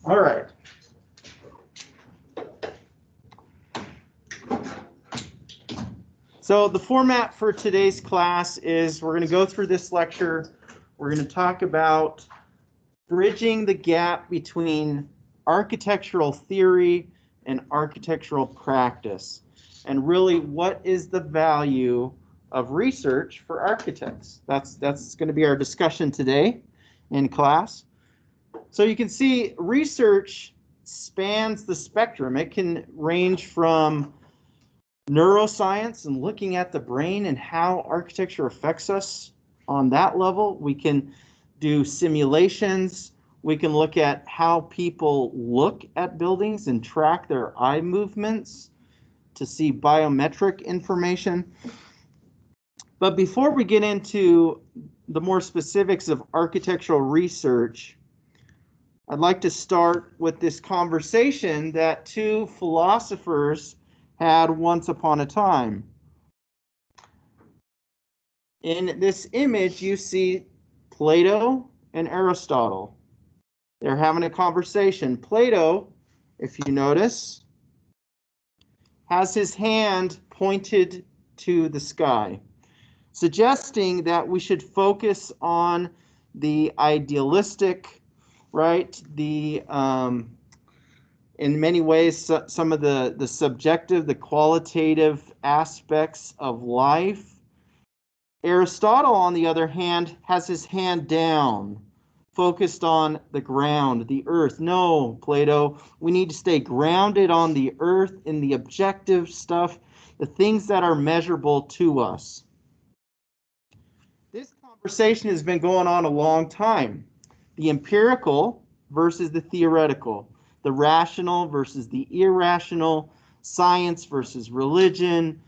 All right. So the format for today's class is we're going to go through this lecture. We're going to talk about bridging the gap between architectural theory and architectural practice. And really, what is the value of research for architects? That's going to be our discussion today in class. So you can see research spans the spectrum. It can range from neuroscience and looking at the brain and how architecture affects us on that level. We can do simulations. We can look at how people look at buildings and track their eye movements to see biometric information. But before we get into the more specifics of architectural research, I'd like to start with this conversation that two philosophers had once upon a time. In this image, you see Plato and Aristotle. They're having a conversation. Plato, if you notice, has his hand pointed to the sky, suggesting that we should focus on the idealistic, right? In many ways, some of the subjective, the qualitative aspects of life. Aristotle, on the other hand, has his hand down, focused on the ground, the earth. No, Plato, we need to stay grounded on the earth in the objective stuff, the things that are measurable to us. This conversation has been going on a long time. The empirical versus the theoretical. The rational versus the irrational, science versus religion,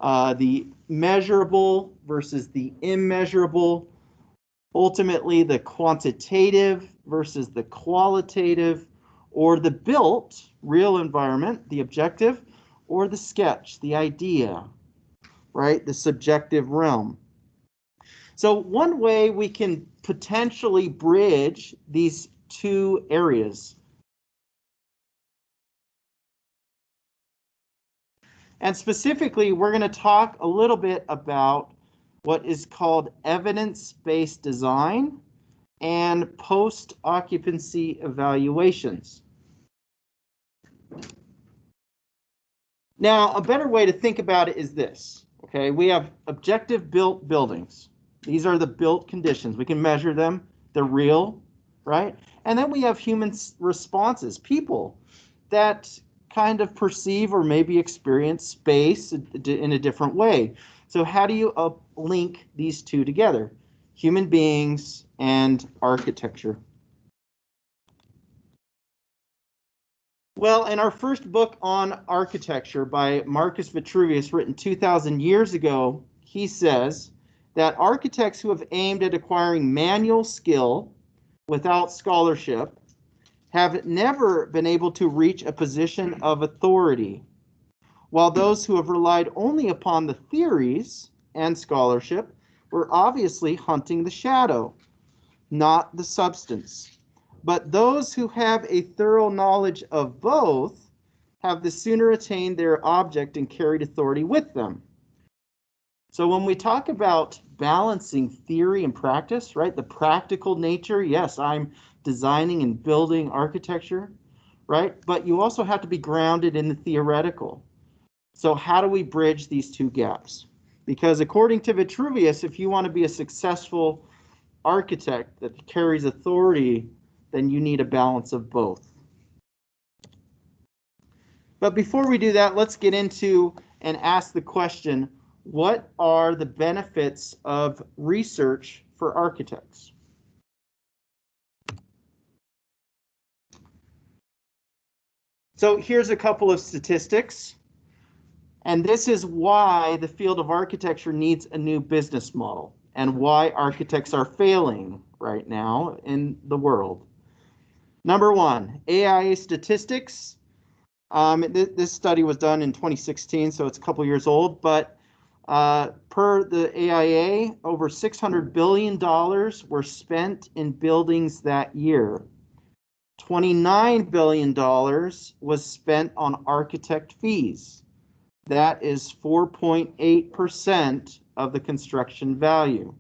the measurable versus the immeasurable, ultimately the quantitative versus the qualitative, or the built, real environment, the objective, or the sketch, the idea, right, the subjective realm. So one way we can potentially bridge these two areas. And specifically, we're going to talk a little bit about what is called evidence-based design and post-occupancy evaluations. Now, a better way to think about it is this. Okay, we have objective built buildings. These are the built conditions. We can measure them. They're real, right? And then we have human responses, people that kind of perceive or maybe experience space in a different way. So how do you link these two together? Human beings and architecture. Well, in our first book on architecture by Marcus Vitruvius, written 2,000 years ago, he says that architects who have aimed at acquiring manual skill without scholarship have never been able to reach a position of authority, while those who have relied only upon the theories and scholarship were obviously hunting the shadow, not the substance. But those who have a thorough knowledge of both have the sooner attained their object and carried authority with them. So when we talk about balancing theory and practice, right, the practical nature, yes, I'm designing and building architecture, right? But you also have to be grounded in the theoretical. So how do we bridge these two gaps? Because according to Vitruvius, if you want to be a successful architect that carries authority, then you need a balance of both. But before we do that, let's get into and ask the question, what are the benefits of research for architects? So here's a couple of statistics, and this is why the field of architecture needs a new business model and why architects are failing right now in the world. Number one, AIA statistics. This study was done in 2016, so it's a couple years old, but per the AIA, over $600 billion were spent in buildings that year. $29 billion was spent on architect fees. That is 4.8% of the construction value.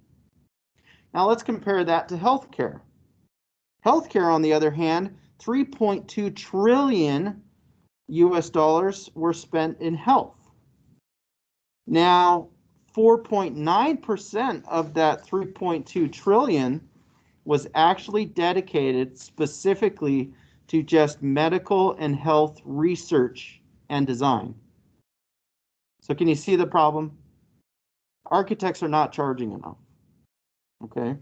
Now let's compare that to healthcare. Healthcare, on the other hand, 3.2 trillion US dollars were spent in health. Now, 4.9% of that 3.2 trillion was actually dedicated specifically to just medical and health research and design. So can you see the problem? Architects are not charging enough. Okay.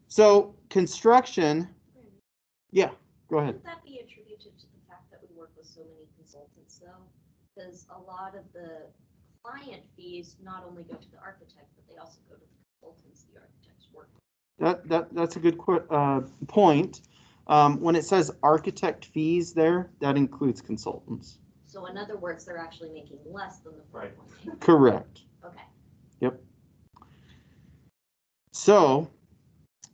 So construction, yeah, go ahead. Would that be attributed to the fact that we work with so many consultants, though? Because a lot of the client fees not only go to the architect, but they also go to the consultants the architects work with. That's a good point. When it says architect fees there, that includes consultants. So in other words, they're actually making less than the 4.8. Correct. Okay. Yep. So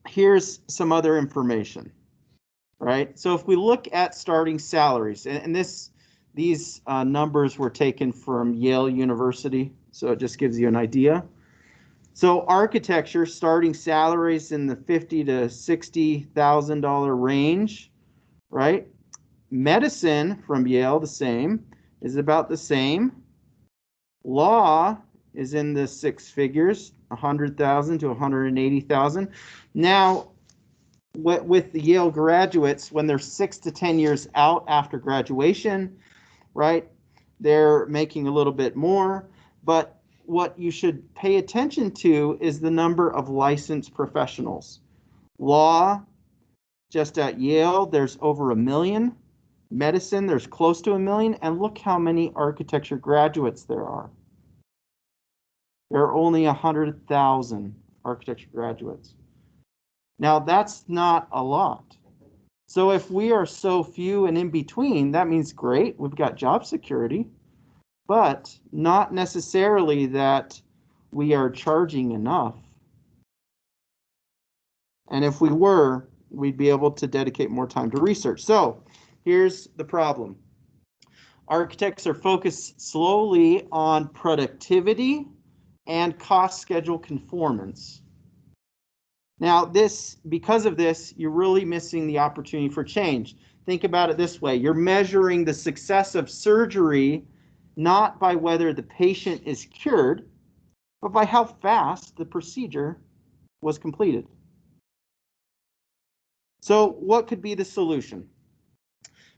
here's some other information, right? So if we look at starting salaries, and these numbers were taken from Yale University, so it just gives you an idea. So architecture starting salaries in the $50,000 to $60,000 range, right? Medicine from Yale, the same, is about the same. Law is in the six figures, 100,000 to 180,000. Now, with the Yale graduates, when they're 6 to 10 years out after graduation, right, they're making a little bit more. But what you should pay attention to is the number of licensed professionals. Law, just at Yale, there's over 1 million. Medicine, there's close to 1 million. And look how many architecture graduates there are. There are only 100,000 architecture graduates. Now, that's not a lot. So if we are so few and in between, that means great, we've got job security, but not necessarily that we are charging enough. And if we were, we'd be able to dedicate more time to research. So here's the problem. Architects are focused slowly on productivity and cost schedule conformance. Now, because of this, you're really missing the opportunity for change. Think about it this way. You're measuring the success of surgery not by whether the patient is cured, but by how fast the procedure was completed. So what could be the solution?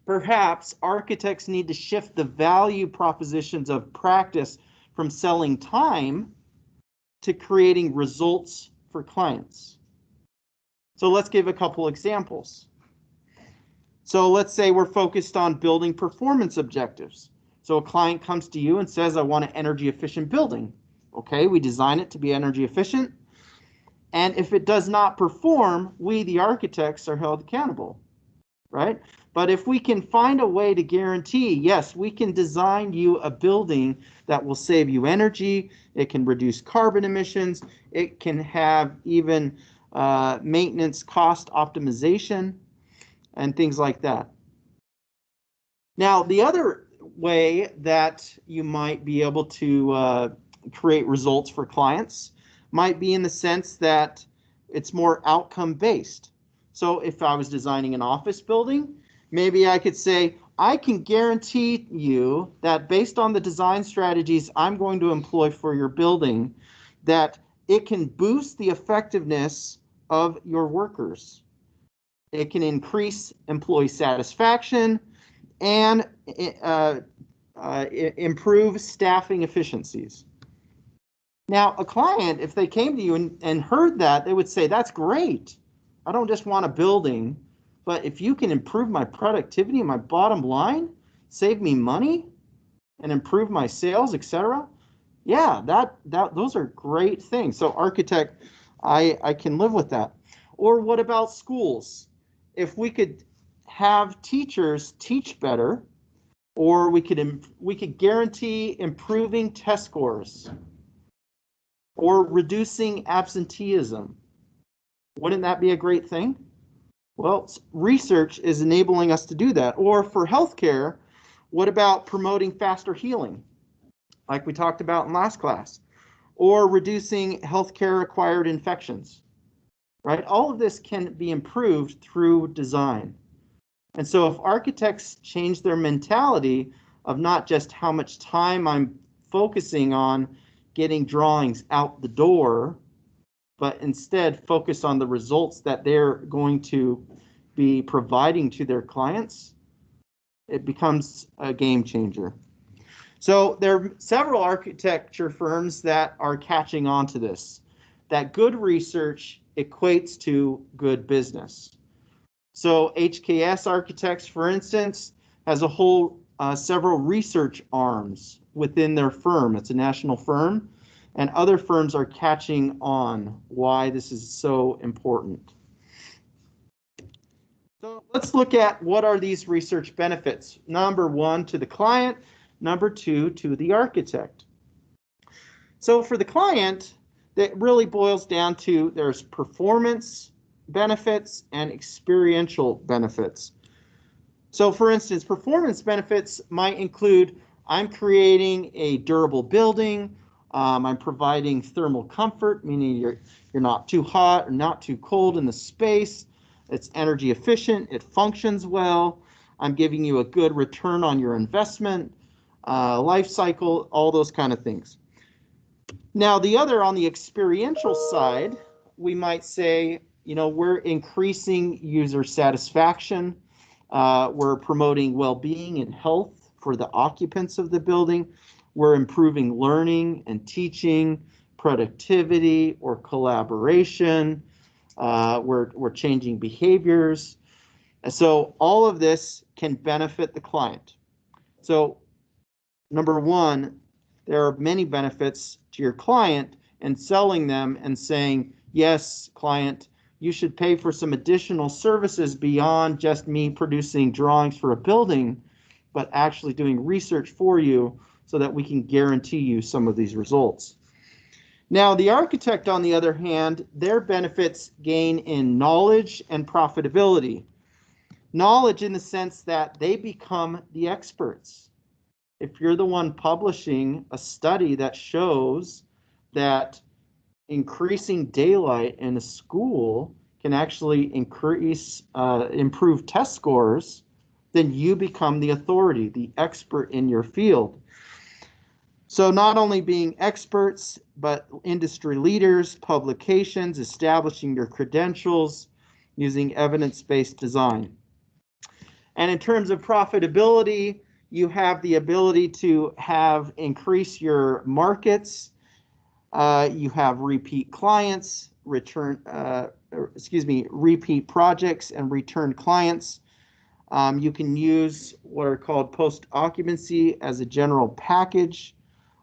Perhaps architects need to shift the value propositions of practice from selling time to creating results for clients. So let's give a couple examples. So let's say we're focused on building performance objectives. So a client comes to you and says, I want an energy efficient building. Okay, we design it to be energy efficient. And if it does not perform, we, the architects, are held accountable, right? But if we can find a way to guarantee, yes, we can design you a building that will save you energy, it can reduce carbon emissions, it can have even maintenance cost optimization and things like that. Now, the other way that you might be able to create results for clients might be in the sense that it's more outcome based. So if I was designing an office building, maybe I could say, I can guarantee you that based on the design strategies I'm going to employ for your building, that it can boost the effectiveness of your workers. It can increase employee satisfaction and improve staffing efficiencies. Now, a client, if they came to you and heard that, they would say, that's great. I don't just want a building, but if you can improve my productivity and my bottom line, save me money, and improve my sales, etc. Yeah, those are great things. So architect, I can live with that. Or what about schools? If we could have teachers teach better, or we could guarantee improving test scores, or reducing absenteeism. Wouldn't that be a great thing? Well, research is enabling us to do that. Or for healthcare, what about promoting faster healing, like we talked about in last class, or reducing healthcare acquired infections, right? All of this can be improved through design. And so if architects change their mentality of not just how much time I'm focusing on getting drawings out the door, but instead focus on the results that they're going to be providing to their clients, it becomes a game changer. So there are several architecture firms that are catching on to this, that good research equates to good business. So HKS Architects, for instance, has a whole several research arms within their firm. It's a national firm, and other firms are catching on why this is so important. So let's look at what are these research benefits. Number one, to the client. Number two, to the architect. So for the client, that really boils down to there's performance benefits and experiential benefits. So for instance, performance benefits might include I'm creating a durable building, I'm providing thermal comfort, meaning you're not too hot or not too cold in the space, it's energy efficient, it functions well, I'm giving you a good return on your investment, life cycle, all those kind of things. Now, the other, on the experiential side, we might say, we're increasing user satisfaction. We're promoting well-being and health for the occupants of the building. We're improving learning and teaching, productivity or collaboration. We're changing behaviors. So all of this can benefit the client. So number one, there are many benefits to your client and selling them and saying, yes, client, you should pay for some additional services beyond just me producing drawings for a building, but actually doing research for you so that we can guarantee you some of these results. Now, the architect, on the other hand, their benefits gain in knowledge and profitability. Knowledge in the sense that they become the experts. If you're the one publishing a study that shows that increasing daylight in a school can actually improve test scores, then you become the authority, the expert in your field. So not only being experts, but industry leaders, publications, establishing your credentials, using evidence-based design. And in terms of profitability, you have the ability to increase your markets. You have repeat clients, repeat projects and return clients. You can use what are called post-occupancy as a general package.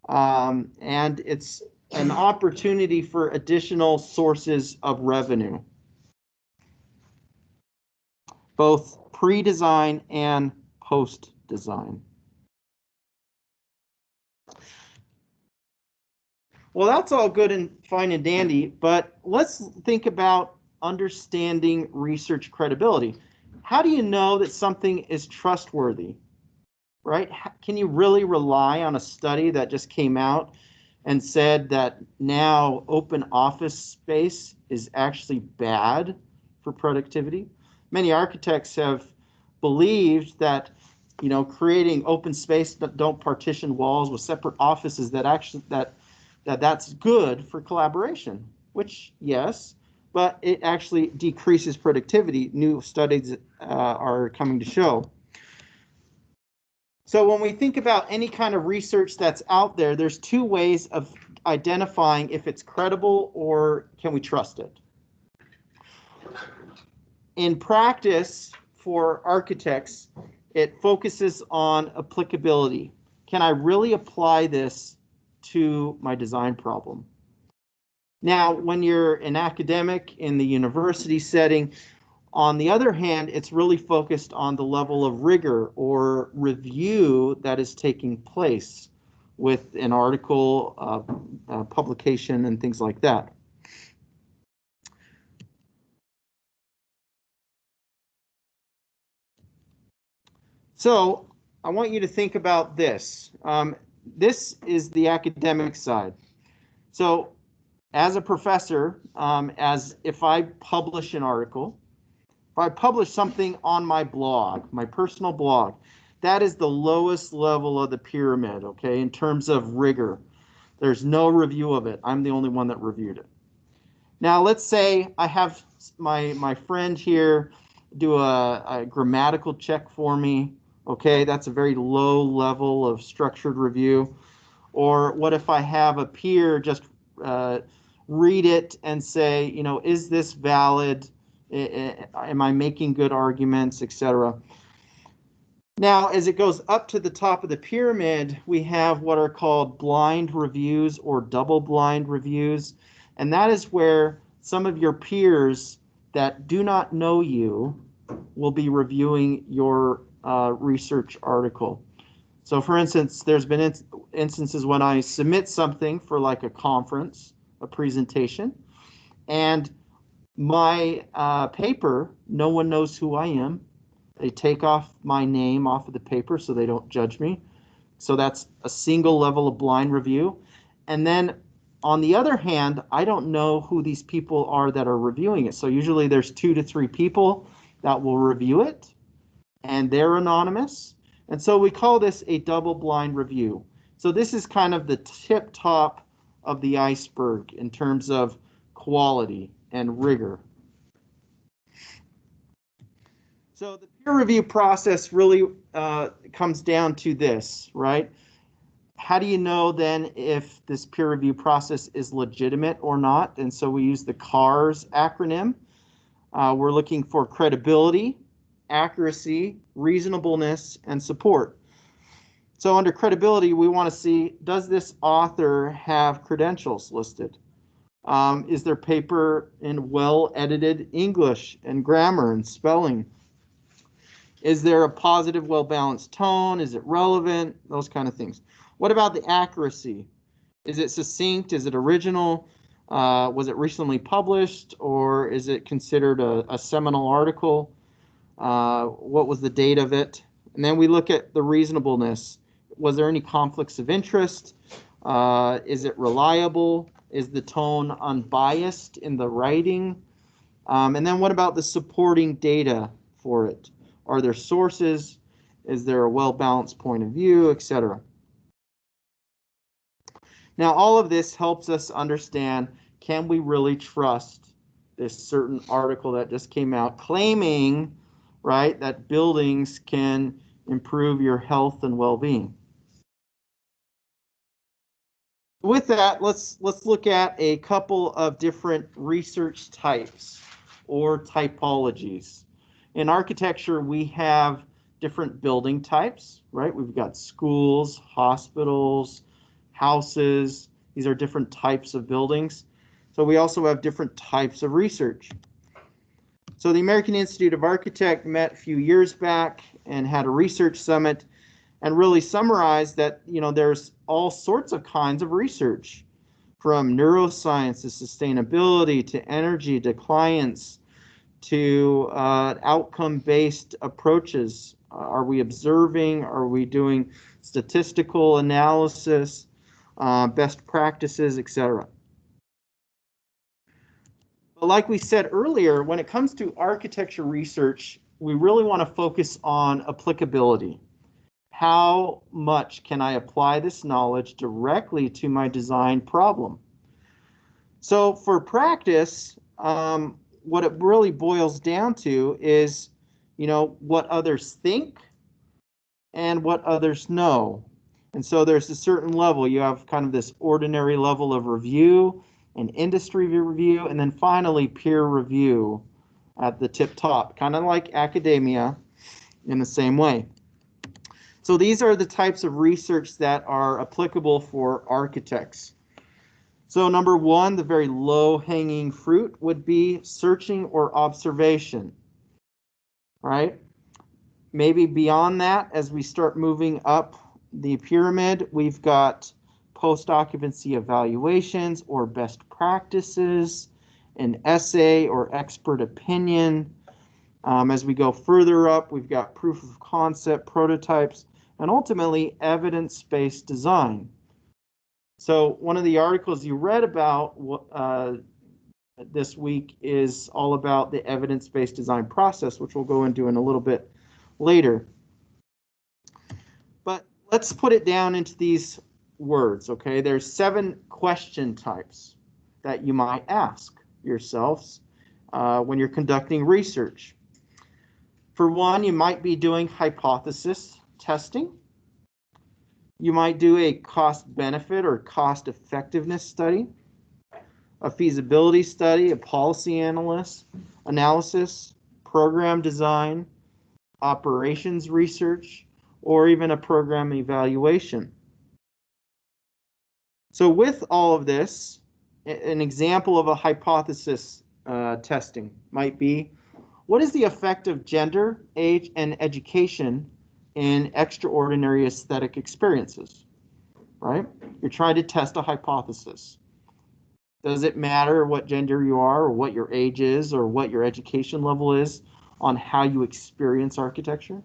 And it's an opportunity for additional sources of revenue, both pre-design and post-design. Well, that's all good and fine and dandy, but let's think about understanding research credibility. How do you know that something is trustworthy, right? Can you really rely on a study that just came out and said that now open office space is actually bad for productivity? Many architects have believed that creating open space that don't partition walls with separate offices that's good for collaboration, which yes, but it actually decreases productivity. New studies are coming to show. So when we think about any kind of research that's out there, there's two ways of identifying if it's credible or can we trust it. In practice, for architects, it focuses on applicability. Can I really apply this to my design problem? Now, when you're an academic in the university setting, on the other hand, it's really focused on the level of rigor or review that is taking place with an article, publication, and things like that. So I want you to think about this. This is the academic side. So as a professor, as if I publish an article, if I publish something on my blog, my personal blog, that is the lowest level of the pyramid, okay, in terms of rigor. There's no review of it. I'm the only one that reviewed it. Now, let's say I have my friend here do a grammatical check for me. Okay, that's a very low level of structured review. Or what if I have a peer just read it and say, you know, is this valid? Am I making good arguments, etc.? Now, as it goes up to the top of the pyramid, we have what are called blind reviews or double blind reviews. And that is where some of your peers that do not know you will be reviewing your research article. So for instance, there's been instances when I submit something for like a conference, a presentation, and my paper, no one knows who I am. They take off my name off of the paper so they don't judge me. So that's a single level of blind review. And then on the other hand, I don't know who these people are that are reviewing it. So usually there's 2 to 3 people that will review it, and they're anonymous. And so we call this a double blind review. So this is kind of the tip top of the iceberg in terms of quality and rigor. So the peer review process really comes down to this, right? How do you know then if this peer review process is legitimate or not? And so we use the CARS acronym. We're looking for credibility, accuracy, reasonableness, and support. So under credibility, we want to see, does this author have credentials listed? Is their paper in well-edited English and grammar and spelling? Is there a positive, well-balanced tone? Is it relevant? Those kind of things. What about the accuracy? Is it succinct? Is it original? Was it recently published? Or is it considered a seminal article? What was the date of it? And then we look at the reasonableness. Was there any conflicts of interest? Is it reliable? Is the tone unbiased in the writing? And then what about the supporting data for it? Are there sources? Is there a well-balanced point of view, etc.? Now, all of this helps us understand, can we really trust this certain article that just came out claiming, right, that buildings can improve your health and well-being? With that, let's look at a couple of different research types or typologies. In architecture, we have different building types, right? We've got schools, hospitals, houses. These are different types of buildings. So we also have different types of research. So the American Institute of Architects met a few years back and had a research summit and really summarized that, you know, there's all sorts of kinds of research, from neuroscience to sustainability to energy to clients to outcome-based approaches. Are we observing? Are we doing statistical analysis, best practices, etc.? But like we said earlier, when it comes to architecture research, we really want to focus on applicability. How much can I apply this knowledge directly to my design problem? So for practice, what it really boils down to is, you know, what others think and what others know. And so there's a certain level. You have kind of this ordinary level of review and industry review, and then finally peer review at the tip top, kind of like academia in the same way. So these are the types of research that are applicable for architects. So number one, the very low-hanging fruit would be searching or observation, right? Maybe beyond that, as we start moving up the pyramid, we've got post-occupancy evaluations or best practices, an essay or expert opinion, As we go further up, we've got proof of concept, prototypes, and ultimately evidence-based design. So one of the articles you read about this week is all about the evidence-based design process, which we'll go into in a little bit later. But let's put it down into these words, okay? There's 7 question types that you might ask yourselves when you're conducting research. For one, you might be doing hypothesis testing. You might do a cost-benefit or cost-effectiveness study, a feasibility study, a policy analysis, program design, operations research, or even a program evaluation. So with all of this, an example of a hypothesis testing might be, what is the effect of gender, age, and education in extraordinary aesthetic experiences, right? You're trying to test a hypothesis. Does it matter what gender you are, or what your age is, or what your education level is on how you experience architecture?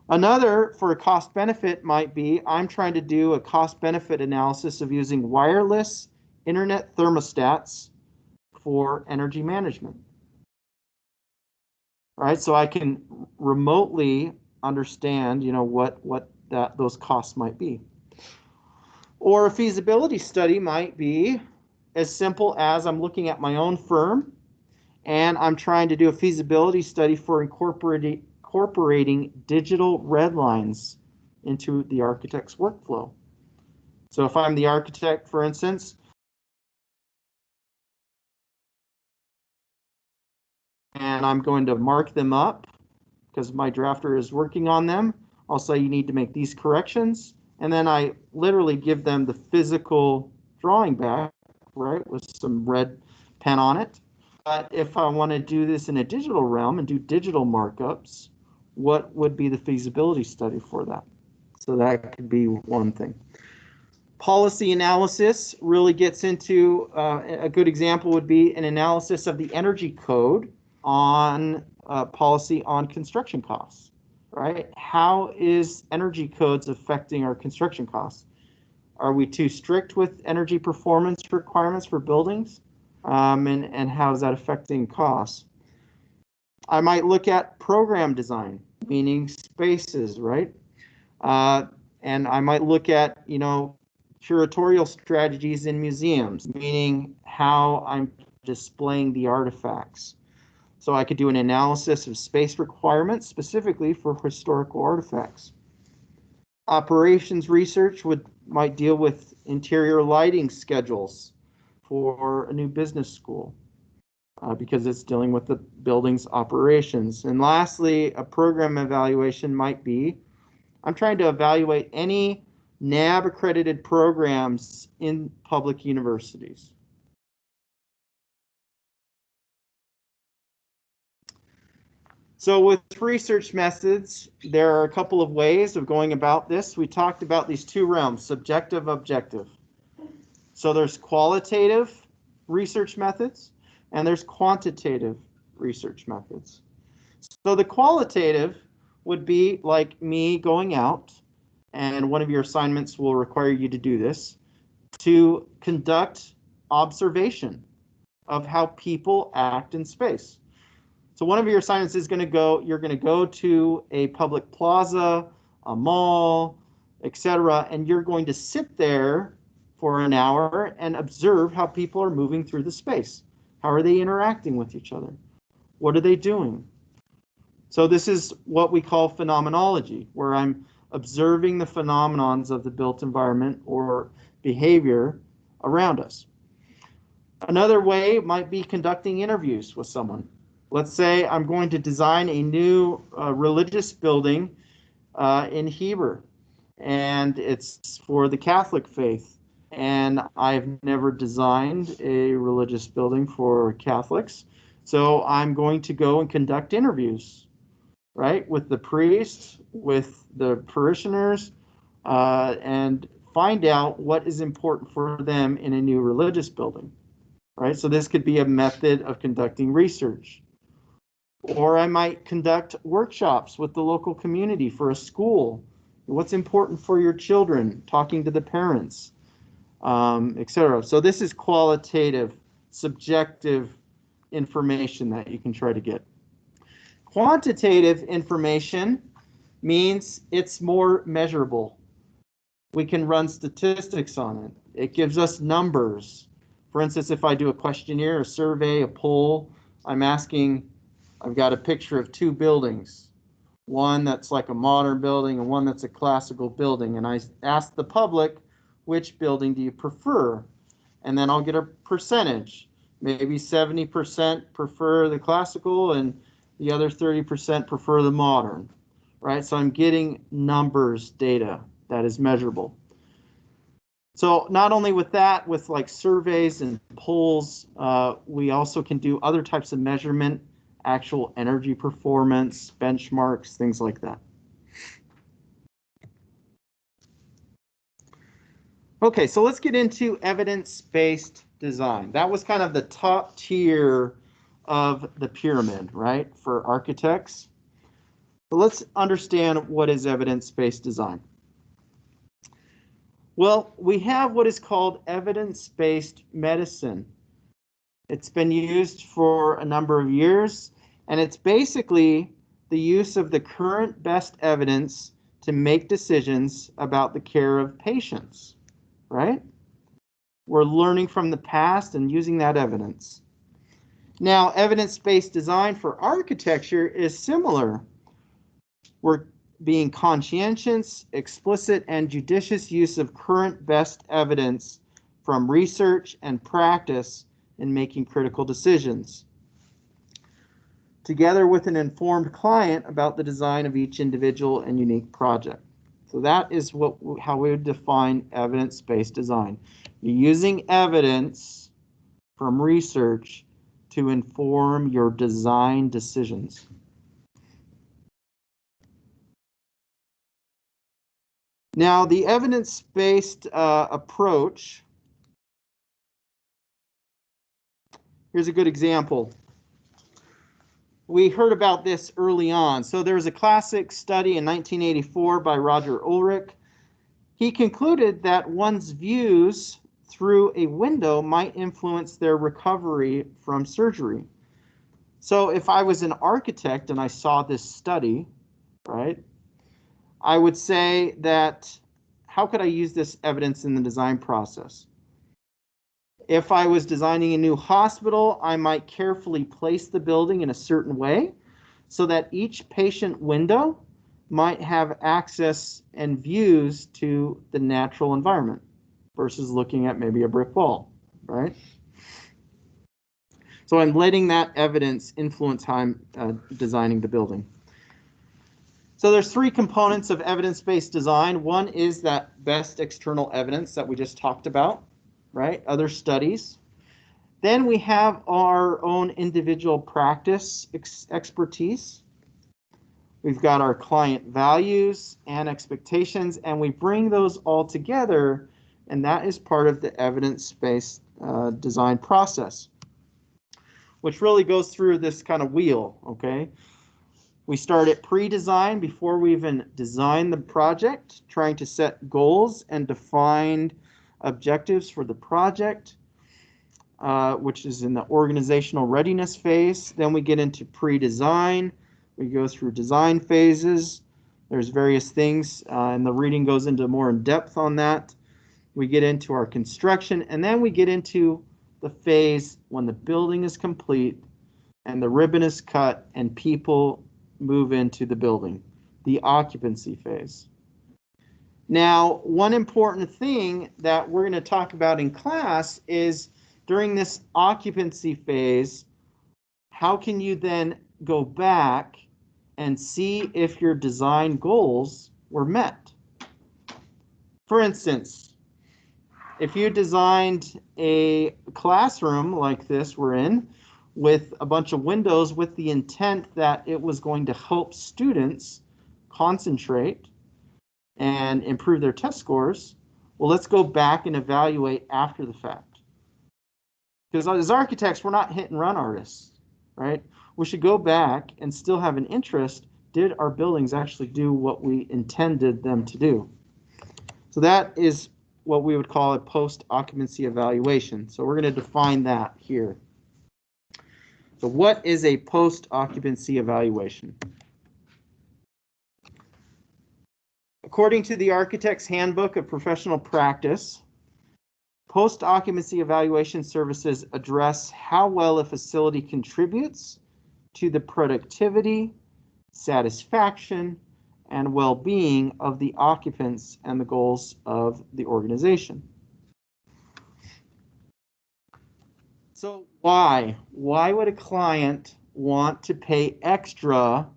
Another for a cost benefit might be, I'm trying to do a cost benefit analysis of using wireless internet thermostats for energy management. Right, so I can remotely understand, what those costs might be. Or a feasibility study might be as simple as I'm looking at my own firm and I'm trying to do a feasibility study for incorporating digital red lines into the architect's workflow. So if I'm the architect, for instance, and I'm going to mark them up because my drafter is working on them, I'll say you need to make these corrections, and then I literally give them the physical drawing back, right, with some red pen on it. But if I want to do this in a digital realm and do digital markups, what would be the feasibility study for that? So that could be one thing. Policy analysis really gets into, a good example would be an analysis of the energy code on policy on construction costs, right? How is energy codes affecting our construction costs? Are we too strict with energy performance requirements for buildings? And how is that affecting costs? I might look at program design, meaning spaces, right? And I might look at, curatorial strategies in museums, meaning how I'm displaying the artifacts. So I could do an analysis of space requirements specifically for historical artifacts. Operations research might deal with interior lighting schedules for a new business school because it's dealing with the building's operations. And lastly, a program evaluation might be, I'm trying to evaluate any NAB accredited programs in public universities. So with research methods, there are a couple of ways of going about this. We talked about these 2 realms, subjective, objective. So there's qualitative research methods and there's quantitative research methods. So the qualitative would be like me going out, and one of your assignments will require you to do this, to conduct observation of how people act in space. So one of your assignments is you're going to go to a public plaza, a mall, etc., and you're going to sit there for an hour and observe how people are moving through the space. How are they interacting with each other? What are they doing? So this is what we call phenomenology, where I'm observing the phenomenons of the built environment or behavior around us. Another way might be conducting interviews with someone. Let's say I'm going to design a new religious building in Heber, and it's for the Catholic faith. And I've never designed a religious building for Catholics, so I'm going to go and conduct interviews, right, with the priest, with the parishioners, and find out what is important for them in a new religious building, right? So this could be a method of conducting research. Or I might conduct workshops with the local community for a school. What's important for your children, talking to the parents, etc. So this is qualitative, subjective information that you can try to get. Quantitative information means it's more measurable. We can run statistics on it. It gives us numbers. For instance, if I do a questionnaire, a survey, a poll, I'm asking, I've got a picture of two buildings, one that's like a modern building and one that's a classical building. And I ask the public, which building do you prefer? And then I'll get a percentage. Maybe 70% prefer the classical and the other 30% prefer the modern, right? So I'm getting numbers data that is measurable. So not only with that, with like surveys and polls, we also can do other types of measurement, actual energy performance, benchmarks, things like that. Okay, so let's get into evidence-based design. That was kind of the top tier of the pyramid, right, for architects. So let's understand what is evidence-based design. Well, we have what is called evidence-based medicine. It's been used for a number of years, and it's basically the use of the current best evidence to make decisions about the care of patients, right? We're learning from the past and using that evidence. Now, evidence-based design for architecture is similar. We're being conscientious, explicit, and judicious use of current best evidence from research and practice in making critical decisions, together with an informed client about the design of each individual and unique project. So that is how we would define evidence-based design. You're using evidence from research to inform your design decisions. Now, the evidence-based approach, here's a good example. We heard about this early on. So there was a classic study in 1984 by Roger Ulrich. He concluded that one's views through a window might influence their recovery from surgery. So if I was an architect and I saw this study, right, I would say that, how could I use this evidence in the design process? If I was designing a new hospital, I might carefully place the building in a certain way so that each patient window might have access and views to the natural environment versus looking at maybe a brick wall, right? So I'm letting that evidence influence how I'm designing the building. So there's three components of evidence-based design. One is that best external evidence that we just talked about, right? Other studies. Then we have our own individual practice expertise. We've got our client values and expectations, and we bring those all together, and that is part of the evidence-based design process, which really goes through this kind of wheel, okay? We start at pre-design before we even design the project, trying to set goals and define objectives for the project, which is in the organizational readiness phase. Then we get into pre-design. We go through design phases. There's various things, and the reading goes into more in depth on that. We get into our construction, and then we get into the phase when the building is complete and the ribbon is cut and people move into the building, the occupancy phase. Now, one important thing that we're going to talk about in class is during this occupancy phase, how can you then go back and see if your design goals were met? For instance, if you designed a classroom like this we're in, with a bunch of windows with the intent that it was going to help students concentrate and improve their test scores, well, let's go back and evaluate after the fact. Because as architects, we're not hit and run artists, right? we should go back and still have an interest. Did our buildings actually do what we intended them to do? So that is what we would call a post-occupancy evaluation. So we're going to define that here. So what is a post-occupancy evaluation? According to the Architect's Handbook of Professional Practice, post-occupancy evaluation services address how well a facility contributes to the productivity, satisfaction, and well-being of the occupants and the goals of the organization. So why? Why would a client want to pay extra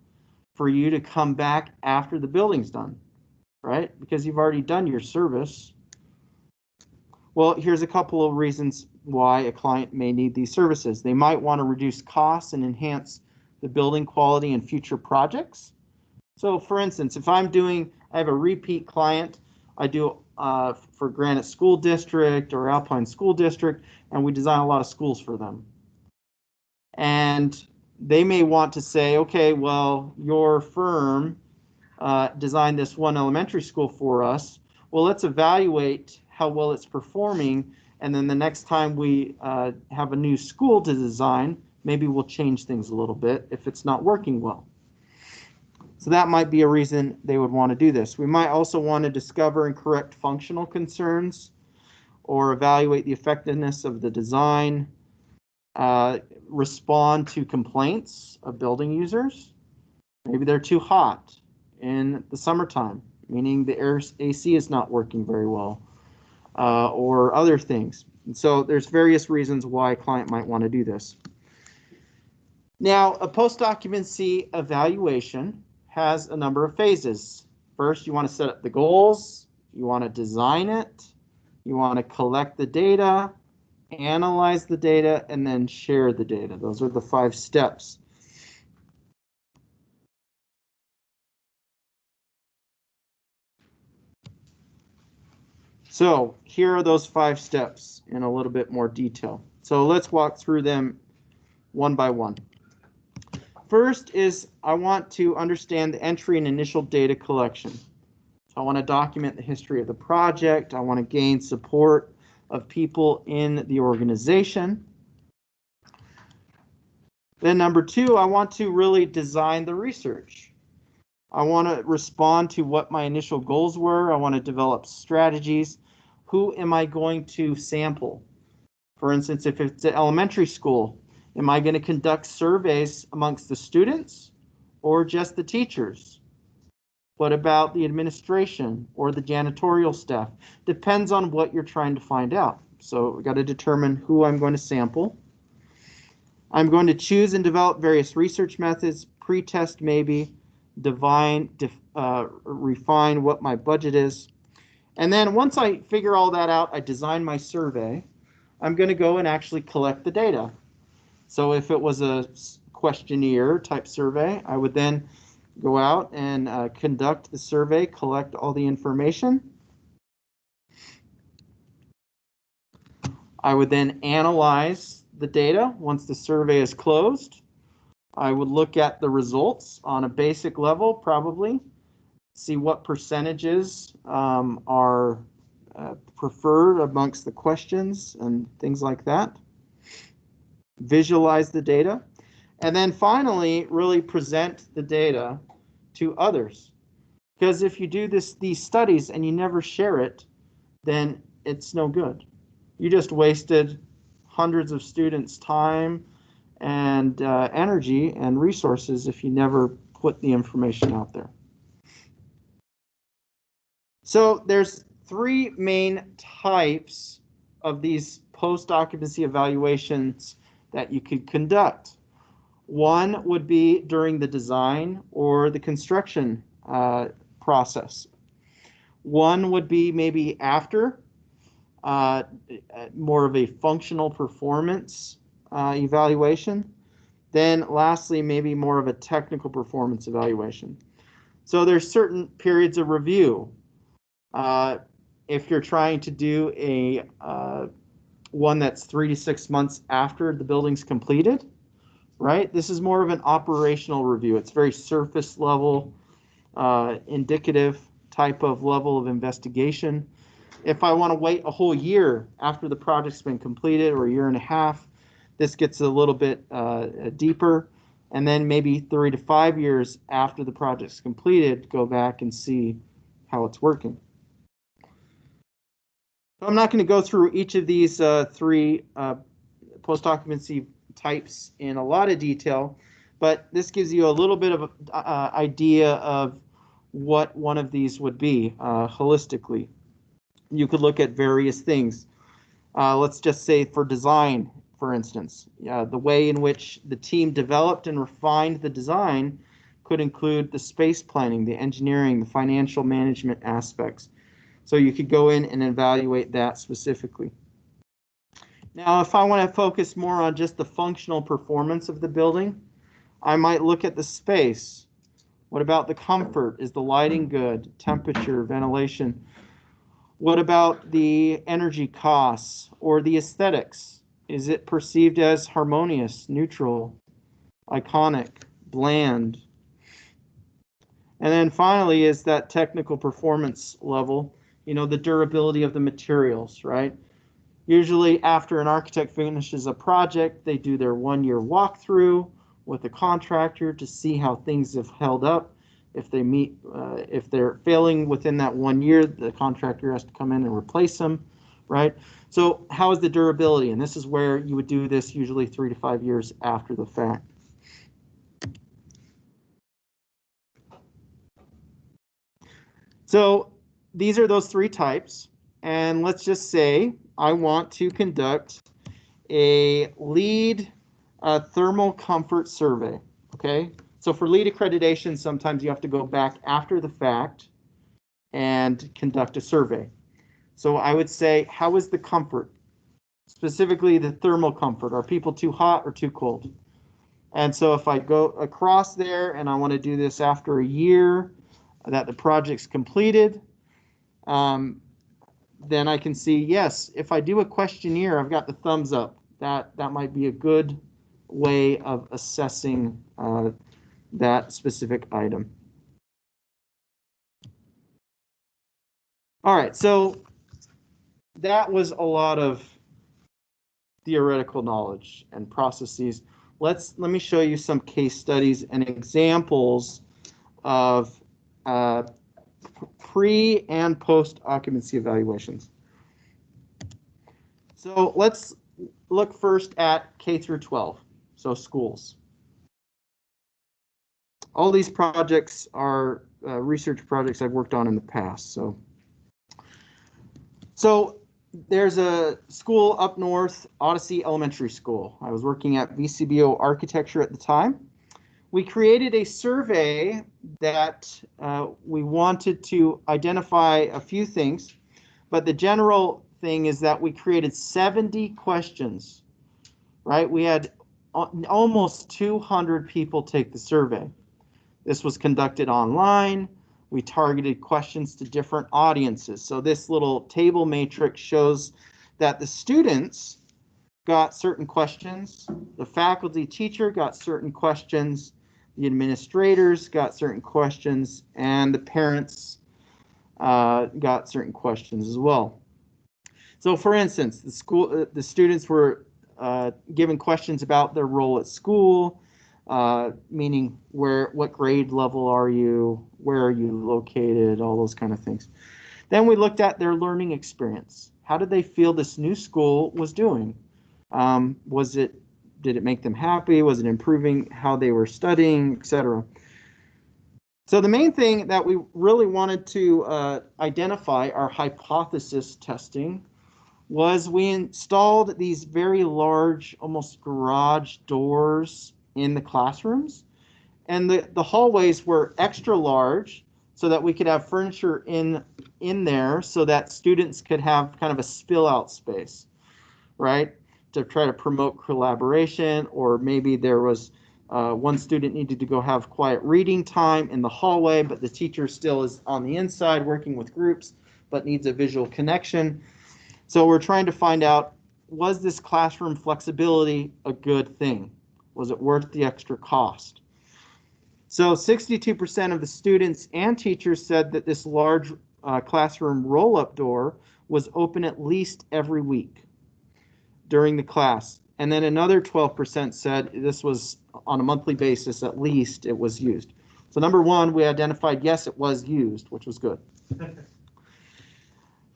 for you to come back after the building's done, right? Because you've already done your service. Well, here's a couple of reasons why a client may need these services. They might want to reduce costs and enhance the building quality in future projects. So for instance, if I have a repeat client, I do for Granite School District or Alpine School District, and we design a lot of schools for them. And they may want to say, okay, well, your firm designed this one elementary school for us. Well, let's evaluate how well it's performing, and then the next time we have a new school to design, maybe we'll change things a little bit if it's not working well. So that might be a reason they would want to do this. We might also want to discover and correct functional concerns or evaluate the effectiveness of the design, respond to complaints of building users. Maybe they're too hot in the summertime, meaning the AC is not working very well, or other things. And so there's various reasons why a client might want to do this. Now, a post-occupancy evaluation has a number of phases. First, you want to set up the goals, you want to design it, you want to collect the data, analyze the data, and then share the data. Those are the 5 steps. So here are those 5 steps in a little bit more detail. So let's walk through them one by one. First is I want to understand the entry and initial data collection. So I want to document the history of the project. I want to gain support of people in the organization. Then number 2, I want to really design the research. I want to respond to what my initial goals were. I want to develop strategies. Who am I going to sample? For instance, if it's an elementary school, am I going to conduct surveys amongst the students or just the teachers? What about the administration or the janitorial staff? Depends on what you're trying to find out. So we've got to determine who I'm going to sample. I'm going to choose and develop various research methods, pre-test maybe, refine what my budget is. And then once I figure all that out, I design my survey. I'm going to go and actually collect the data. So if it was a questionnaire type survey, I would then go out and conduct the survey, collect all the information. I would then analyze the data once the survey is closed. I would look at the results on a basic level, probably, see what percentages are preferred amongst the questions and things like that. Visualize the data, and then finally really present the data to others. Because if you do these studies and you never share it, then it's no good. You just wasted hundreds of students' time and energy and resources if you never put the information out there. So there's 3 main types of these post-occupancy evaluations that you could conduct. One would be during the design or the construction process. One would be maybe after, more of a functional performance evaluation. Then lastly, maybe more of a technical performance evaluation. So there's certain periods of review. If you're trying to do one that's 3 to 6 months after the building's completed, right? This is more of an operational review. It's very surface level, indicative type of level of investigation. If I want to wait a whole year after the project's been completed, or a year and a half, this gets a little bit deeper. And then maybe 3 to 5 years after the project's completed, go back and see how it's working. I'm not going to go through each of these three post-occupancy types in a lot of detail, but this gives you a little bit of an idea of what one of these would be holistically. You could look at various things. Let's just say for design, for instance, the way in which the team developed and refined the design could include the space planning, the engineering, the financial management aspects. So you could go in and evaluate that specifically. Now, if I want to focus more on just the functional performance of the building, I might look at the space. What about the comfort? Is the lighting good? Temperature, ventilation? What about the energy costs or the aesthetics? Is it perceived as harmonious, neutral, iconic, bland? And then finally is that technical performance level, the durability of the materials, right? Usually after an architect finishes a project, they do their 1-year walkthrough with a contractor to see how things have held up. If they're failing within that 1 year, the contractor has to come in and replace them, right? So how is the durability? And this is where you would do this usually 3 to 5 years after the fact. So these are those three types. And let's just say I want to conduct a LEED thermal comfort survey, okay? So for LEED accreditation, sometimes you have to go back after the fact and conduct a survey. So I would say, how is the comfort? Specifically the thermal comfort. Are people too hot or too cold? And so if I go across there and I want to do this after a year that the project's completed, then I can see, yes, if I do a questionnaire, I've got the thumbs up. That might be a good way of assessing that specific item. All right, so that was a lot of theoretical knowledge and processes. Let me show you some case studies and examples of pre and post occupancy evaluations. So let's look first at K through 12, so schools. All these projects are research projects I've worked on in the past. So there's a school up north, Odyssey Elementary School. I was working at VCBO Architecture at the time. We created a survey that we wanted to identify a few things, but the general thing is that we created 70 questions, right? We had almost 200 people take the survey. This was conducted online. We targeted questions to different audiences. So this little table matrix shows that the students got certain questions, the faculty teacher got certain questions, the administrators got certain questions, and the parents got certain questions as well. So for instance, the students were given questions about their role at school, meaning what grade level are you, where are you located, all those kind of things. Then we looked at their learning experience. How did they feel this new school was doing? Did it make them happy? Was it improving how they were studying, etc.? So the main thing that we really wanted to identify, our hypothesis testing, was we installed these very large, almost garage doors in the classrooms. And the hallways were extra large so that we could have furniture in there so that students could have kind of a spill out space, right? To try to promote collaboration, or maybe there was one student needed to go have quiet reading time in the hallway, but the teacher still is on the inside working with groups, but needs a visual connection. So we're trying to find out, was this classroom flexibility a good thing? Was it worth the extra cost? So 62% of the students and teachers said that this large classroom roll-up door was open at least every week during the class. And then another 12% said this was on a monthly basis, at least it was used. So number one, we identified, yes, it was used, which was good.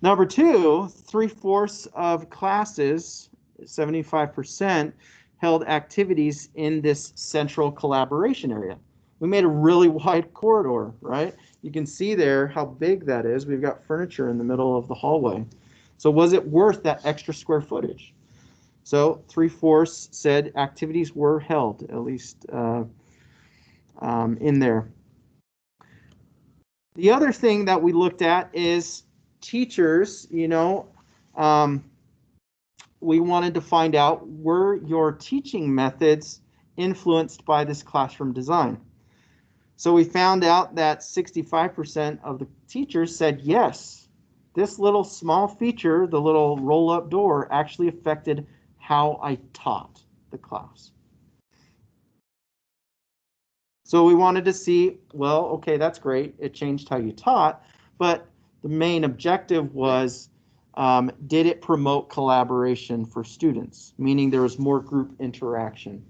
Number two, 3/4 of classes, 75%, held activities in this central collaboration area. We made a really wide corridor, right? You can see there how big that is. We've got furniture in the middle of the hallway. So was it worth that extra square footage? So 3/4 said activities were held, at least in there. The other thing that we looked at is teachers, we wanted to find out, were your teaching methods influenced by this classroom design? So we found out that 65% of the teachers said yes, this little small feature, the little roll-up door, actually affected how I taught the class. So we wanted to see, well, okay, that's great. It changed how you taught, but the main objective was, did it promote collaboration for students? Meaning there was more group interaction.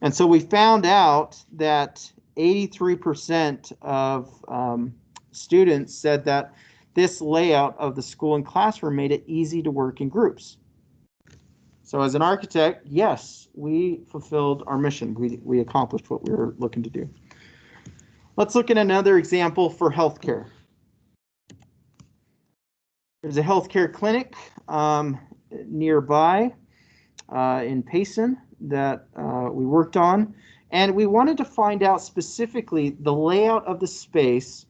And so we found out that 83% of students said that this layout of the school and classroom made it easy to work in groups. So as an architect, yes, we fulfilled our mission. We accomplished what we were looking to do. Let's look at another example for healthcare. There's a healthcare clinic nearby in Payson that we worked on, and we wanted to find out specifically the layout of the space.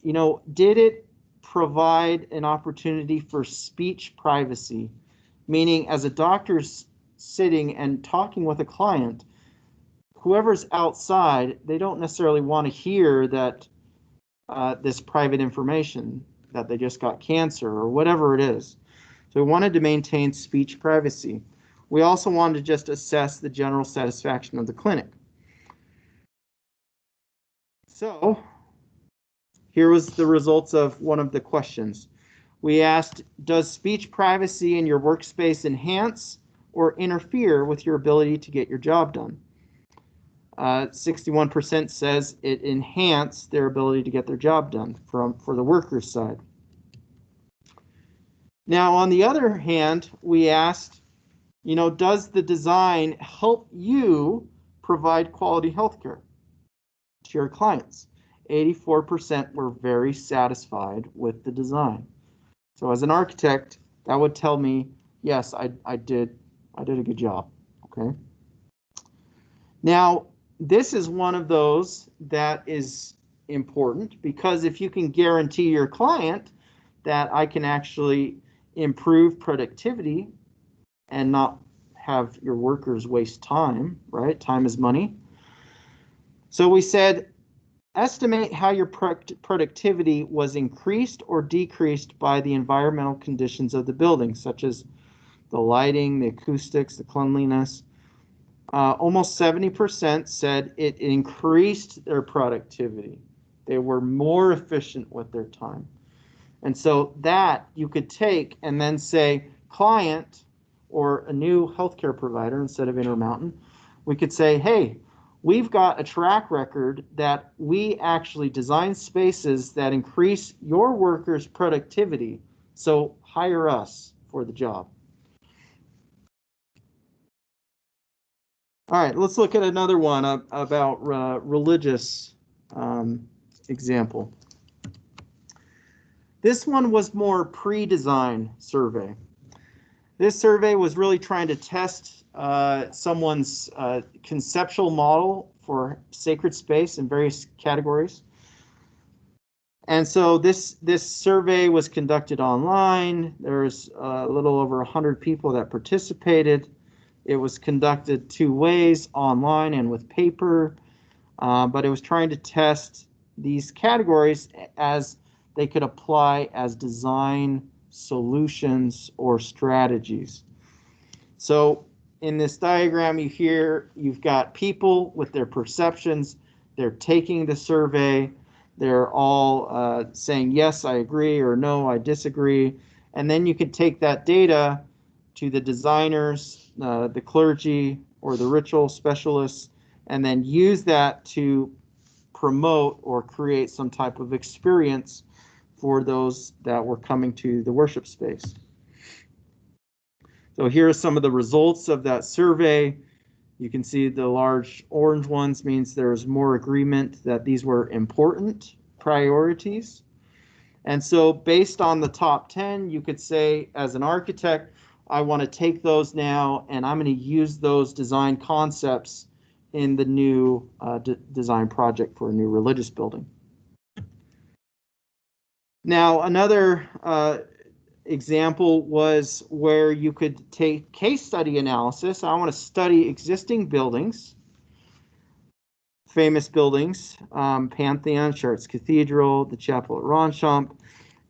Did it provide an opportunity for speech privacy? Meaning, as a doctor's sitting and talking with a client, whoever's outside, they don't necessarily want to hear that this private information, that they just got cancer or whatever it is. So we wanted to maintain speech privacy. We also wanted to just assess the general satisfaction of the clinic. So here was the results of one of the questions. We asked, does speech privacy in your workspace enhance or interfere with your ability to get your job done? 61% says it enhanced their ability to get their job done for the workers' side. Now, on the other hand, we asked, does the design help you provide quality healthcare to your clients? 84% were very satisfied with the design. So as an architect, that would tell me, yes, I did a good job, okay? Now, this is one of those that is important, because if you can guarantee your client that I can actually improve productivity and not have your workers waste time, right? Time is money. So we said, estimate how your productivity was increased or decreased by the environmental conditions of the building, such as the lighting, the acoustics, the cleanliness. Almost 70% said it increased their productivity. They were more efficient with their time. And so that you could take and then say, client or a new healthcare provider instead of Intermountain, we could say, hey, we've got a track record that we actually design spaces that increase your workers' productivity, so hire us for the job. All right, let's look at another one about religious example. This one was more pre-design survey. This survey was really trying to test someone's conceptual model for sacred space in various categories. And so this survey was conducted online. There's a little over 100 people that participated. It was conducted 2 ways, online and with paper, but it was trying to test these categories as they could apply as design solutions or strategies. So in this diagram, you've got people with their perceptions. They're taking the survey. They're all saying, yes, I agree, or no, I disagree. And then you could take that data to the designers, the clergy, or the ritual specialists, and then use that to promote or create some type of experience for those that were coming to the worship space. So here are some of the results of that survey. You can see the large orange ones means there's more agreement that these were important priorities. And so based on the top 10, you could say, as an architect, I want to take those now and I'm going to use those design concepts in the new design project for a new religious building. Now, another example was where you could take case study analysis. I want to study existing buildings, famous buildings, Pantheon, Chartres Cathedral, the chapel at Ronchamp,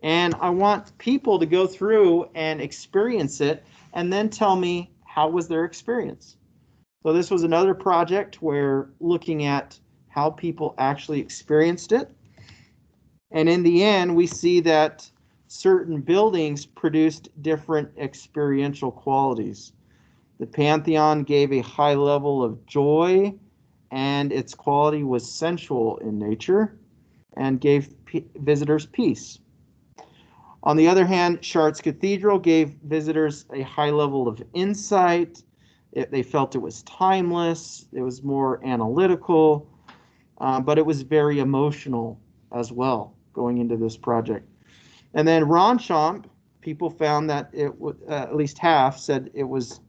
and I want people to go through and experience it and then tell me how was their experience. So this was another project where looking at how people actually experienced it. And in the end, we see that certain buildings produced different experiential qualities. The Pantheon gave a high level of joy, and its quality was sensual in nature and gave visitors peace. On the other hand, Chartres Cathedral gave visitors a high level of insight. They felt it was timeless, it was more analytical, but it was very emotional as well going into this project. And then Ronchamp, people found that it at least half said it was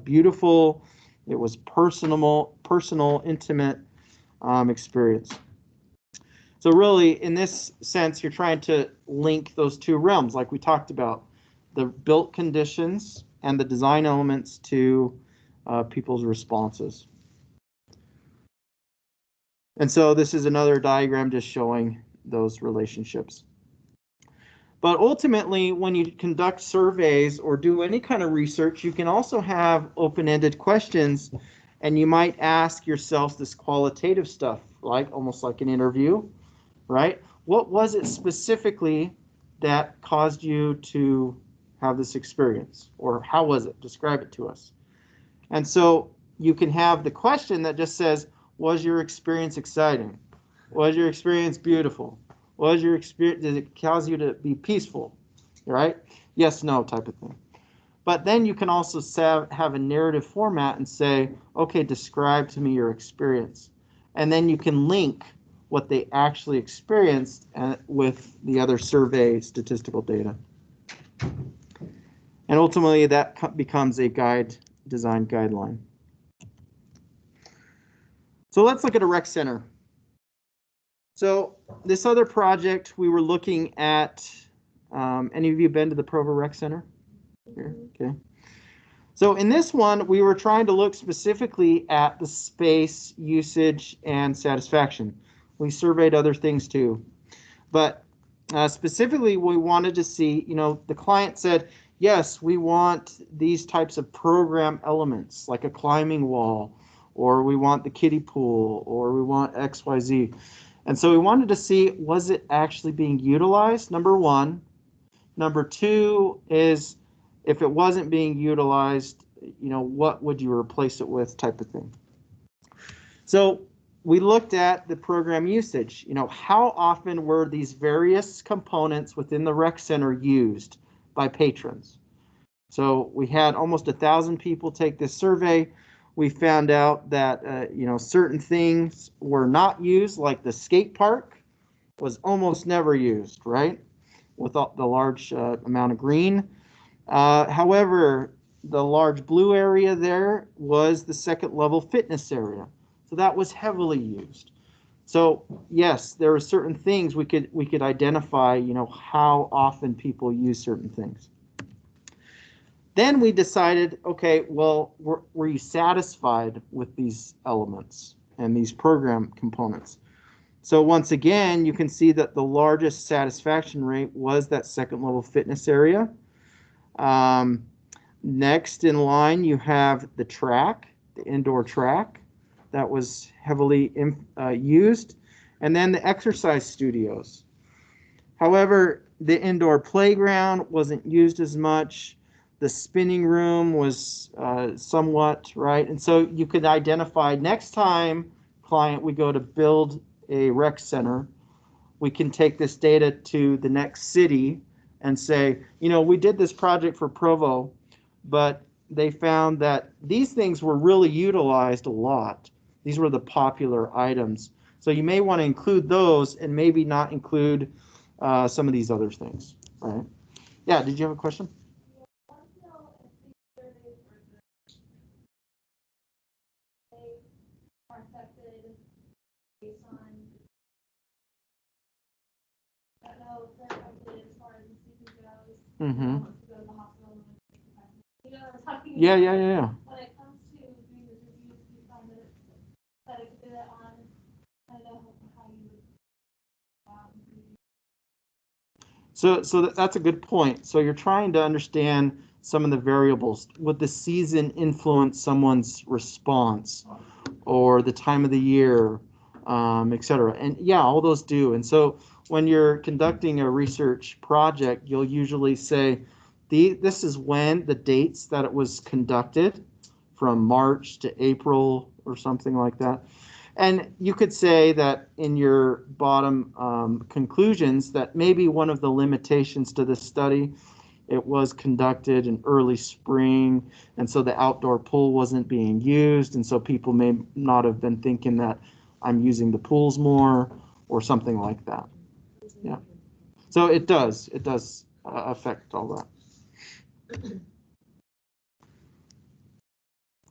beautiful, it was personal, intimate experience. So really, in this sense, you're trying to link those two realms, like we talked about, the built conditions and the design elements to people's responses. And so this is another diagram just showing those relationships. But ultimately, when you conduct surveys or do any kind of research, you can also have open-ended questions, and you might ask yourself this qualitative stuff, like almost like an interview, right? What was it specifically that caused you to have this experience? Or how was it? Describe it to us. And so you can have the question that just says, was your experience exciting? Was your experience beautiful? Was your experience, did it cause you to be peaceful? Right? Yes, no type of thing. But then you can also have a narrative format and say, okay, describe to me your experience. And then you can link what they actually experienced with the other survey statistical data. And ultimately that becomes a design guideline. So let's look at a rec center. So this other project we were looking at, any of you been to the Provo Rec Center? Here? Okay. So in this one, we were trying to look specifically at the space usage and satisfaction. We surveyed other things too. But specifically, we wanted to see, the client said, yes, we want these types of program elements, like a climbing wall, or we want the kiddie pool, or we want XYZ. And so we wanted to see, was it actually being utilized? Number one. Number two is, if it wasn't being utilized, what would you replace it with, type of thing. So we looked at the program usage. How often were these various components within the rec center used by patrons? So we had almost 1,000 people take this survey. We found out that certain things were not used, like the skate park was almost never used, right? With the large amount of green. However, the large blue area there was the second level fitness area. So that was heavily used. So yes, there are certain things we could identify, how often people use certain things. Then we decided, okay, well, were you satisfied with these elements and these program components? So once again, you can see that the largest satisfaction rate was that second level fitness area. Next in line, you have the track, the indoor track that was heavily used, and then the exercise studios. However, the indoor playground wasn't used as much. The spinning room was somewhat, right? And so you could identify next time, client, we go to build a rec center, we can take this data to the next city and say, you know, we did this project for Provo, but they found that these things were really utilized a lot. These were the popular items. So you may want to include those and maybe not include some of these other things, right? Yeah, did you have a question? Mm-hmm. Yeah. When it comes to doing the reviews, you find that it's better to do that on, I don't know how you would. So that's a good point. So you're trying to understand some of the variables. Would the season influence someone's response, or the time of the year, et cetera? And yeah, all those do. And so when you're conducting a research project, you'll usually say, this is when the dates that it was conducted, from March to April or something like that. And you could say that in your bottom conclusions that maybe one of the limitations to this study, it was conducted in early spring, and so the outdoor pool wasn't being used, and so people may not have been thinking that I'm using the pools more or something like that. Yeah. So it does affect all that.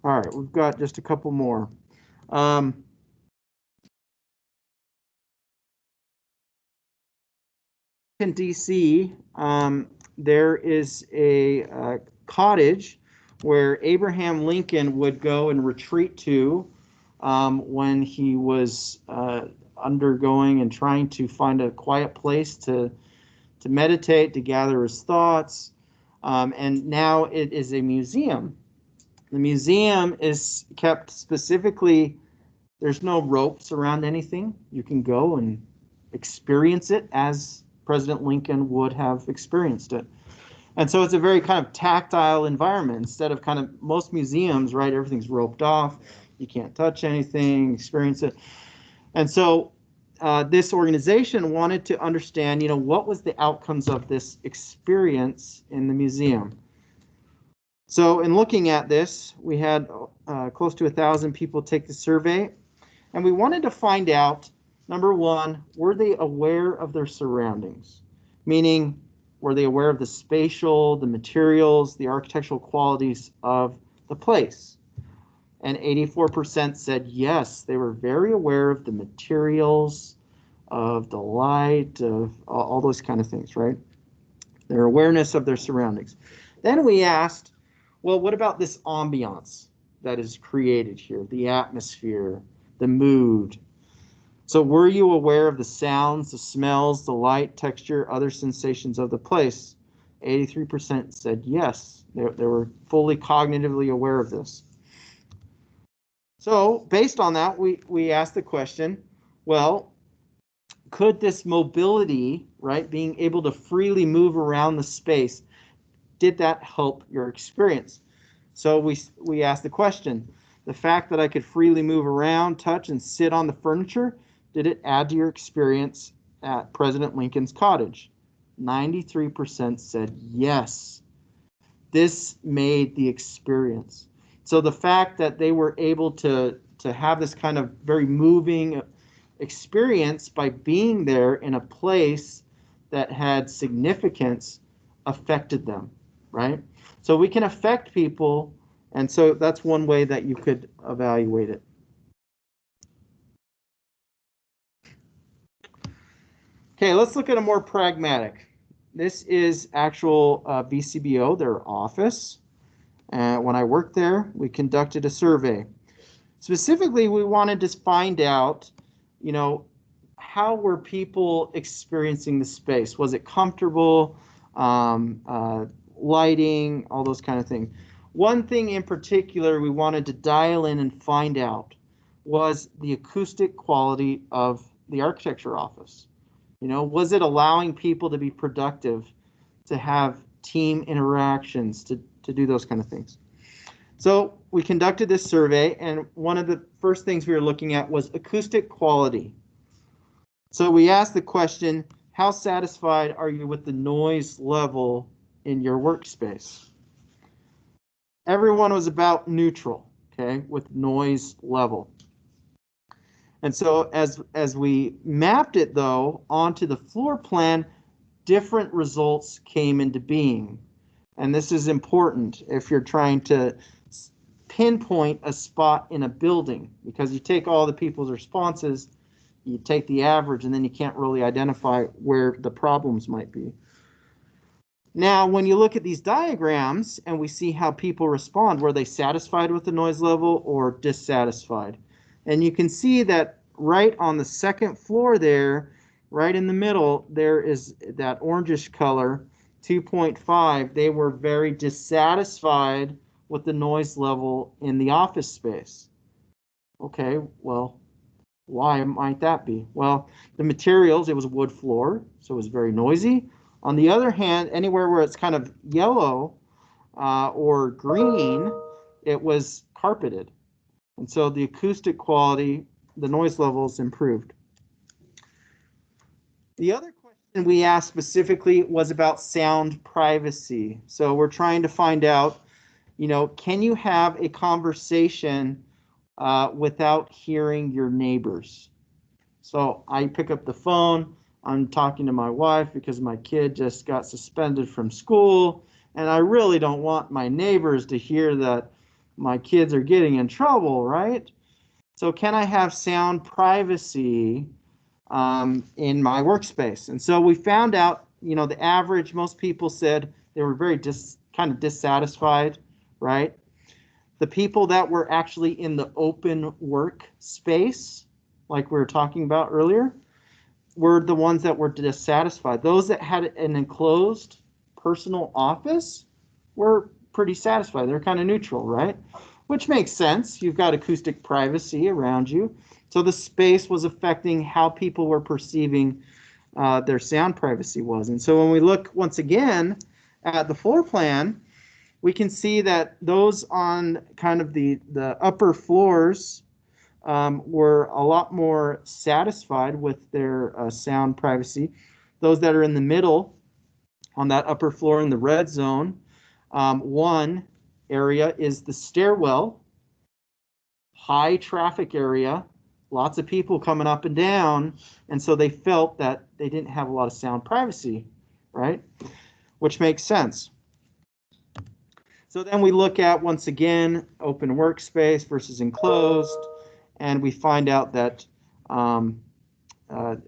All right, we've got just a couple more. In DC, there is a cottage where Abraham Lincoln would go and retreat to when he was undergoing and trying to find a quiet place to meditate, to gather his thoughts. And now it is a museum. The museum is kept specifically, there's no ropes around anything. You can go and experience it as President Lincoln would have experienced it. And so it's a very kind of tactile environment instead of kind of most museums, right? Everything's roped off. You can't touch anything, experience it. And so this organization wanted to understand, you know, what was the outcomes of this experience in the museum. So in looking at this, we had close to 1,000 people take the survey, and we wanted to find out, number one, were they aware of their surroundings? Meaning, were they aware of the spatial, the materials, the architectural qualities of the place? And 84% said yes, they were very aware of the materials, of the light, of all those kind of things, right? Their awareness of their surroundings. Then we asked, well, what about this ambiance that is created here, the atmosphere, the mood? So were you aware of the sounds, the smells, the light, texture, other sensations of the place? 83% said yes, they were fully cognitively aware of this. So based on that, we asked the question, well, could this mobility, right, being able to freely move around the space, did that help your experience? So we asked the question, the fact that I could freely move around, touch, and sit on the furniture, did it add to your experience at President Lincoln's cottage? 93% said yes. This made the experience. So the fact that they were able to have this kind of very moving experience by being there in a place that had significance affected them, right? So we can affect people, and so that's one way that you could evaluate it. Okay, let's look at a more pragmatic. This is actual VCBO, their office. When I worked there, we conducted a survey. Specifically, we wanted to find out, you know, how were people experiencing the space? Was it comfortable? lighting, all those kind of things. One thing in particular we wanted to dial in and find out was the acoustic quality of the architecture office. You know, was it allowing people to be productive, to have team interactions, to do those kind of things? So we conducted this survey, and one of the first things we were looking at was acoustic quality. So we asked the question, how satisfied are you with the noise level in your workspace? Everyone was about neutral, okay, with noise level. And so as we mapped it, though, onto the floor plan, different results came into being. And this is important if you're trying to pinpoint a spot in a building, because you take all the people's responses, you take the average, and then you can't really identify where the problems might be. Now, when you look at these diagrams and we see how people respond, were they satisfied with the noise level or dissatisfied? And you can see that right on the second floor there, right in the middle, there is that orangish color, 2.5. They were very dissatisfied with the noise level in the office space. Okay, well, why might that be? Well, the materials, it was wood floor, so it was very noisy. On the other hand, anywhere where it's kind of yellow or green, it was carpeted. And so the acoustic quality, the noise levels improved. The other question we asked specifically was about sound privacy. So we're trying to find out, you know, can you have a conversation without hearing your neighbors? So I pick up the phone, I'm talking to my wife because my kid just got suspended from school, and I really don't want my neighbors to hear that my kids are getting in trouble, right? So can I have sound privacy in my workspace? And so we found out, you know, the average, most people said they were very kind of dissatisfied, right? The people that were actually in the open workspace, like we were talking about earlier, were the ones that were dissatisfied. Those that had an enclosed personal office were pretty satisfied. They're kind of neutral, right? Which makes sense. You've got acoustic privacy around you. So the space was affecting how people were perceiving their sound privacy was. And so when we look once again at the floor plan, we can see that those on kind of the upper floors were a lot more satisfied with their sound privacy. Those that are in the middle on that upper floor in the red zone, one area is the stairwell, high traffic area, lots of people coming up and down, and so they felt that they didn't have a lot of sound privacy, right? Which makes sense. So then we look at, once again, open workspace versus enclosed, and we find out that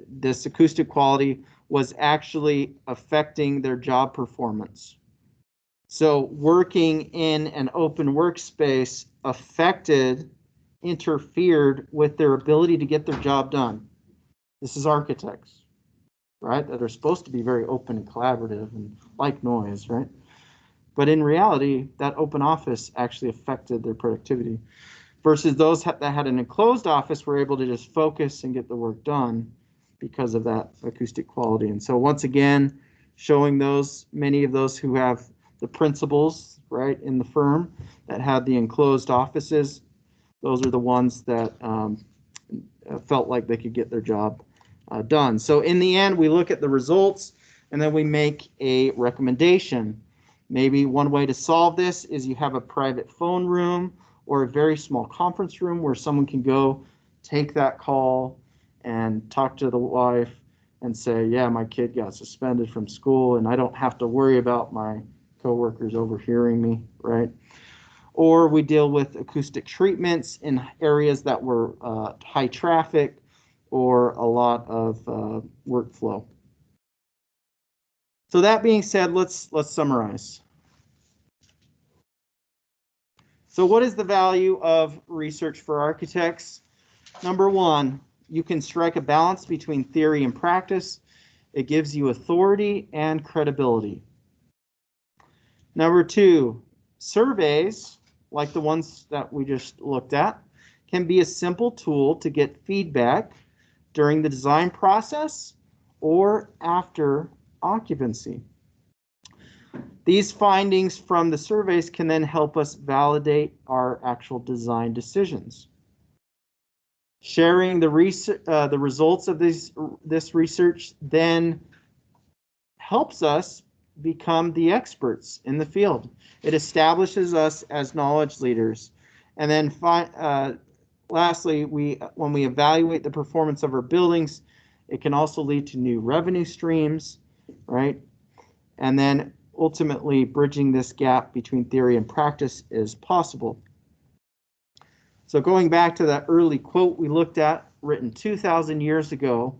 this acoustic quality was actually affecting their job performance. So working in an open workspace interfered with their ability to get their job done. This is architects, right? That are supposed to be very open and collaborative and like noise, right? But in reality, that open office actually affected their productivity. Versus those that had an enclosed office were able to just focus and get the work done because of that acoustic quality. And so once again, showing many of those who have the principals, right, in the firm that had the enclosed offices, those are the ones that felt like they could get their job done. So in the end, we look at the results and then we make a recommendation. Maybe one way to solve this is you have a private phone room or a very small conference room where someone can go take that call and talk to the wife and say, yeah, my kid got suspended from school and I don't have to worry about my coworkers overhearing me, right? Or we deal with acoustic treatments in areas that were high traffic or a lot of workflow. So that being said, let's summarize. So what is the value of research for architects? Number one, you can strike a balance between theory and practice. It gives you authority and credibility. Number two, surveys, like the ones that we just looked at, can be a simple tool to get feedback during the design process or after occupancy. These findings from the surveys can then help us validate our actual design decisions. Sharing the results of this research then helps us become the experts in the field. It establishes us as knowledge leaders. And then lastly, when we evaluate the performance of our buildings, it can also lead to new revenue streams, right? And then ultimately bridging this gap between theory and practice is possible. So going back to that early quote we looked at, written 2,000 years ago,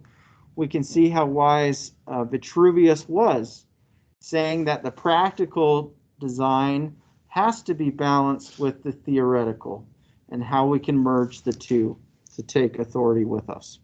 we can see how wise Vitruvius was, saying that the practical design has to be balanced with the theoretical, and how we can merge the two to take authority with us.